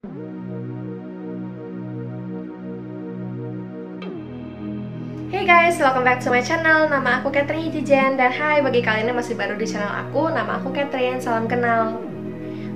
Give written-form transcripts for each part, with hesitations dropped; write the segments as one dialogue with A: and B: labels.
A: Hey guys, welcome back to my channel. Nama aku Catherine Hijijen. Dan hai bagi kalian yang masih baru di channel aku, nama aku Catherine, salam kenal.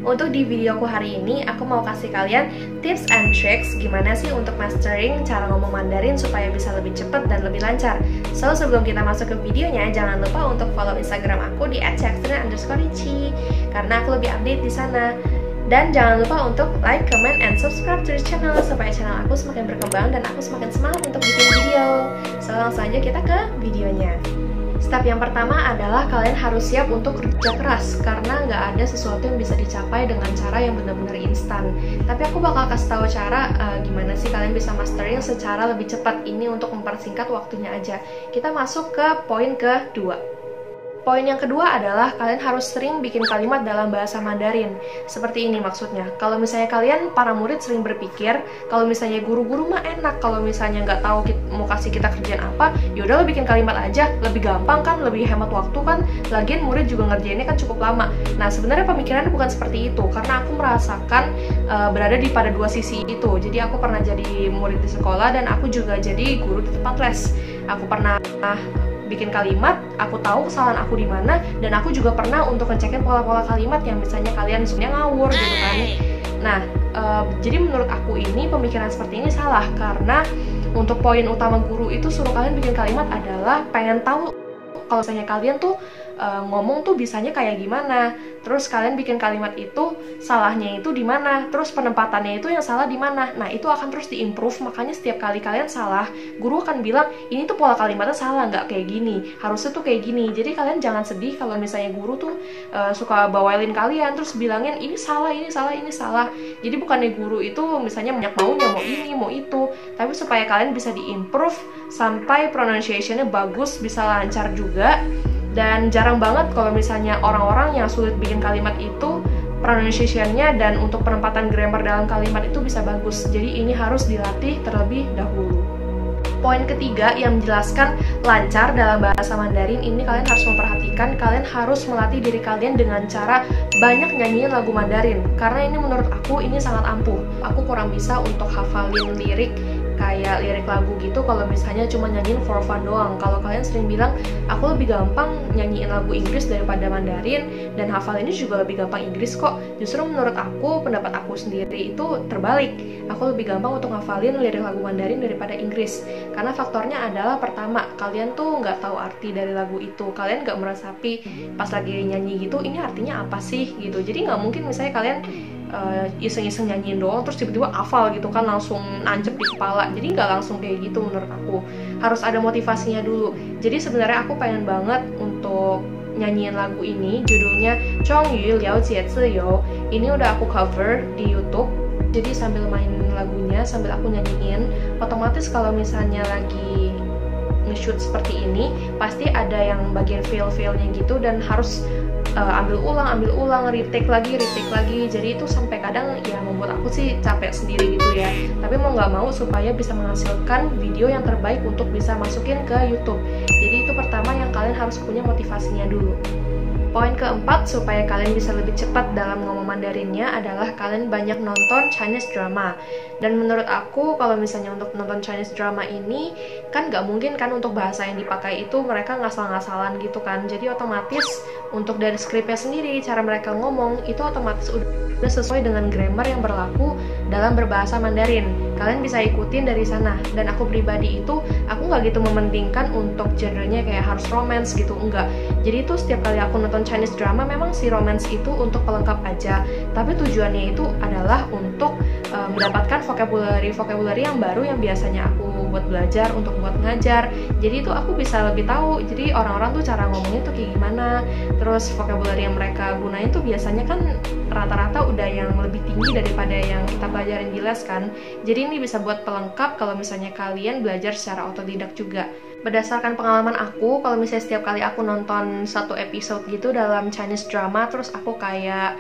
A: Untuk di videoku hari ini, aku mau kasih kalian tips and tricks gimana sih untuk mastering cara ngomong Mandarin supaya bisa lebih cepat dan lebih lancar. So, sebelum kita masuk ke videonya, jangan lupa untuk follow Instagram aku di @catherine_richi karena aku lebih update di sana. Dan jangan lupa untuk like, comment, and subscribe to the channel supaya channel aku semakin berkembang dan aku semakin semangat untuk bikin video. So, langsung aja kita ke videonya. Step yang pertama adalah kalian harus siap untuk kerja keras karena nggak ada sesuatu yang bisa dicapai dengan cara yang benar-benar instan. Tapi aku bakal kasih tahu cara gimana sih kalian bisa mastering secara lebih cepat. Ini untuk mempersingkat waktunya aja. Kita masuk ke poin kedua. Poin yang kedua adalah kalian harus sering bikin kalimat dalam bahasa Mandarin. Seperti ini maksudnya. Kalau misalnya kalian, para murid sering berpikir, kalau misalnya guru-guru mah enak, kalau misalnya nggak tahu mau kasih kita kerjaan apa, yaudah lo bikin kalimat aja, lebih gampang kan, lebih hemat waktu kan, lagian murid juga ngerjainnya kan cukup lama. Nah, sebenarnya pemikirannya bukan seperti itu, karena aku merasakan berada di pada dua sisi itu. Jadi aku pernah jadi murid di sekolah, dan aku juga jadi guru di tempat les. Aku pernah bikin kalimat, aku tahu kesalahan aku di mana, dan aku juga pernah untuk ngecekin pola-pola kalimat yang misalnya kalian sebenarnya ngawur gitu kan. Nah, jadi menurut aku ini pemikiran seperti ini salah, karena untuk poin utama guru itu suruh kalian bikin kalimat adalah pengen tahu kalau misalnya kalian tuh ngomong tuh bisanya kayak gimana, terus kalian bikin kalimat itu salahnya itu di mana, terus penempatannya itu yang salah di mana. Nah, itu akan terus diimprove. Makanya setiap kali kalian salah, guru akan bilang ini tuh pola kalimatnya salah, nggak kayak gini, harusnya tuh kayak gini. Jadi kalian jangan sedih kalau misalnya guru tuh suka bawelin kalian terus bilangin ini salah, ini salah, ini salah. Jadi bukannya guru itu misalnya banyak maunya mau ini mau itu, tapi supaya kalian bisa diimprove sampai pronunciation-nya bagus, bisa lancar juga. Dan jarang banget kalau misalnya orang-orang yang sulit bikin kalimat itu pronunciation-nya dan untuk penempatan grammar dalam kalimat itu bisa bagus. Jadi ini harus dilatih terlebih dahulu. Poin ketiga yang menjelaskan lancar dalam bahasa Mandarin, ini kalian harus memperhatikan, kalian harus melatih diri kalian dengan cara banyak nyanyiin lagu Mandarin. Karena ini menurut aku ini sangat ampuh. Aku kurang bisa untuk hafalin lirik kayak lirik lagu gitu kalau misalnya cuma nyanyiin for fun doang. Kalau kalian sering bilang aku lebih gampang nyanyiin lagu Inggris daripada Mandarin, dan hafalinnya juga lebih gampang Inggris kok. Justru menurut aku, pendapat aku sendiri itu terbalik. Aku lebih gampang untuk ngafalin lirik lagu Mandarin daripada Inggris. Karena faktornya adalah pertama, kalian tuh nggak tahu arti dari lagu itu. Kalian nggak meresapi pas lagi nyanyi gitu, ini artinya apa sih gitu. Jadi nggak mungkin misalnya kalian iseng-iseng nyanyiin doang terus tiba-tiba hafal gitu kan, langsung nancep di kepala. Jadi nggak langsung kayak gitu menurut aku, harus ada motivasinya dulu. Jadi sebenarnya aku pengen banget untuk nyanyiin lagu ini, judulnya Chongyu Liao Jie Ziyou. Ini udah aku cover di YouTube. Jadi sambil main lagunya, sambil aku nyanyiin, otomatis kalau misalnya lagi nge-shoot seperti ini, pasti ada yang bagian fail-failnya gitu, dan harus ambil ulang, retake lagi. Jadi itu sampai kadang ya membuat aku sih capek sendiri gitu ya. Tapi mau nggak mau supaya bisa menghasilkan video yang terbaik untuk bisa masukin ke YouTube. Jadi itu pertama yang kalian harus punya motivasinya dulu. Poin keempat supaya kalian bisa lebih cepat dalam ngomong Mandarinnya adalah kalian banyak nonton Chinese drama. Dan menurut aku kalau misalnya untuk nonton Chinese drama ini kan nggak mungkin kan untuk bahasa yang dipakai itu mereka ngasal-ngasalan gitu kan. Jadi otomatis untuk dari skripnya sendiri, cara mereka ngomong itu otomatis udah sesuai dengan grammar yang berlaku dalam berbahasa Mandarin. Kalian bisa ikutin dari sana. Dan aku pribadi itu, aku nggak gitu mementingkan untuk genrenya kayak harus romance gitu, enggak. Jadi itu setiap kali aku nonton Chinese drama, memang si romance itu untuk pelengkap aja. Tapi tujuannya itu adalah untuk mendapatkan vocabulary yang baru yang biasanya aku buat belajar, untuk buat ngajar. Jadi itu aku bisa lebih tahu. Jadi orang-orang tuh cara ngomongnya tuh kayak gimana. Terus vocabulary yang mereka gunain tuh biasanya kan rata-rata udah yang lebih tinggi daripada yang kita pelajarin di les kan. Jadi ini bisa buat pelengkap kalau misalnya kalian belajar secara otodidak juga. Berdasarkan pengalaman aku, kalau misalnya setiap kali aku nonton satu episode gitu dalam Chinese drama, terus aku kayak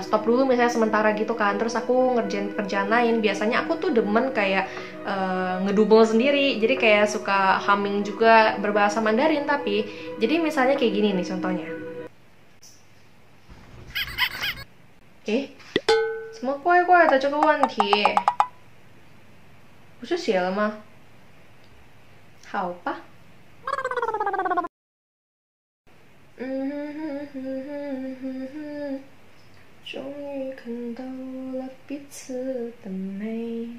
A: stop dulu misalnya sementara gitu kan, terus aku ngerjain pekerjaan lain, biasanya aku tuh demen kayak ngedouble sendiri, jadi kayak suka humming juga berbahasa Mandarin. Tapi jadi misalnya kayak gini nih contohnya. 什么怪怪的这个问题？不是写了吗？好吧。终于看到了彼此的美，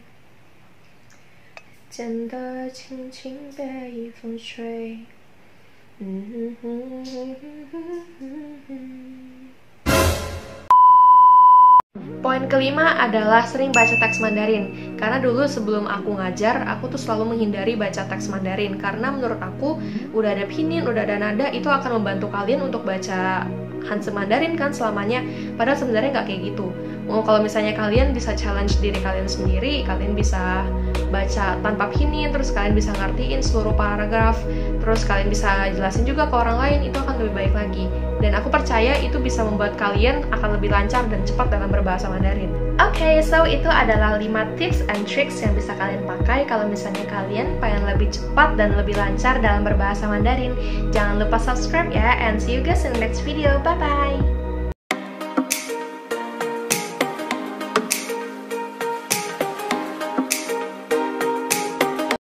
A: 简单轻轻被风吹。Poin kelima adalah sering baca teks Mandarin. Karena dulu sebelum aku ngajar, aku tuh selalu menghindari baca teks Mandarin. Karena menurut aku, udah ada pinyin, udah ada nada, itu akan membantu kalian untuk baca Hanse Mandarin kan selamanya. Padahal sebenarnya nggak kayak gitu. Kalau misalnya kalian bisa challenge diri kalian sendiri, kalian bisa baca tanpa pinyin, terus kalian bisa ngertiin seluruh paragraf, terus kalian bisa jelasin juga ke orang lain, itu akan lebih baik lagi. Dan aku percaya itu bisa membuat kalian akan lebih lancar dan cepat dalam berbahasa Mandarin. Oke, so itu adalah 5 tips and tricks yang bisa kalian pakai kalau misalnya kalian pengen lebih cepat dan lebih lancar dalam berbahasa Mandarin. Jangan lupa subscribe ya, and see you guys in the next video. Bye-bye!